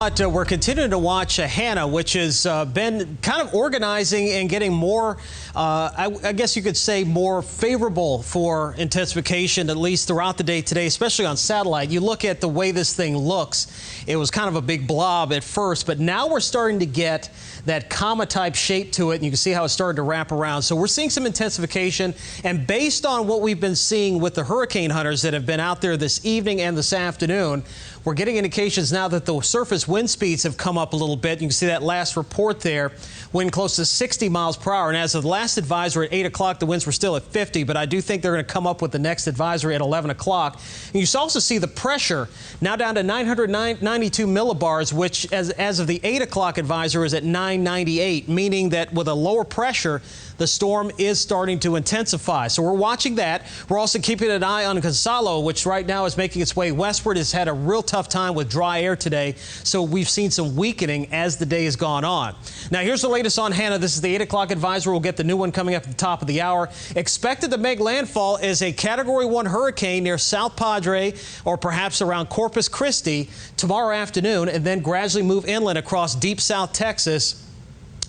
But we're continuing to watch Hanna, which has been kind of organizing and getting more, I guess you could say, more favorable for intensification, at least throughout the day today, especially on satellite. You look at the way this thing looks, it was kind of a big blob at first, but now we're starting to get that comma-type shape to it, and you can see how it's starting to wrap around. So we're seeing some intensification, and based on what we've been seeing with the hurricane hunters that have been out there this evening and this afternoon, we're getting indications now that the surface wind speeds have come up a little bit. You can see that last report there, wind close to 60 miles per hour. And as of the last advisory at 8 o'clock, the winds were still at 50, but I do think they're going to come up with the next advisory at 11 o'clock. And you also see the pressure now down to 992 millibars, which as of the 8 o'clock advisory is at 998, meaning that with a lower pressure, the storm is starting to intensify. So we're watching that. We're also keeping an eye on Gonzalo, which right now is making its way westward. Has had a real tough time with dry air today. So we've seen some weakening as the day has gone on. Now here's the latest on Hanna. This is the 8 o'clock advisory. We'll get the new one coming up at the top of the hour. Expected to make landfall as a Category 1 hurricane near South Padre or perhaps around Corpus Christi tomorrow afternoon, and then gradually move inland across deep South Texas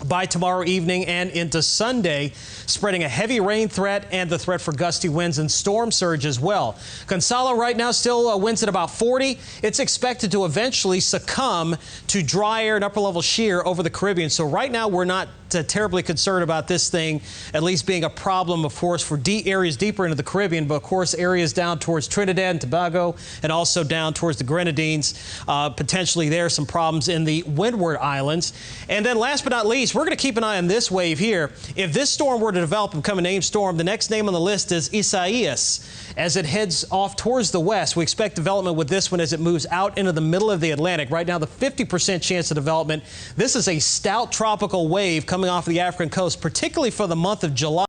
by tomorrow evening and into Sunday, spreading a heavy rain threat and the threat for gusty winds and storm surge as well. Gonzalo right now still winds at about 40. It's expected to eventually succumb to dry air and upper level shear over the Caribbean. So right now we're not terribly concerned about this thing at least being a problem, of course, for areas deeper into the Caribbean, but of course areas down towards Trinidad and Tobago and also down towards the Grenadines. Potentially there are some problems in the Windward Islands. And then last but not least, we're going to keep an eye on this wave here. If this storm were to develop and become a named storm, the next name on the list is Isaias. As it heads off towards the west, we expect development with this one as it moves out into the middle of the Atlantic. Right now, the 50% chance of development. This is a stout tropical wave coming off the African coast, particularly for the month of July.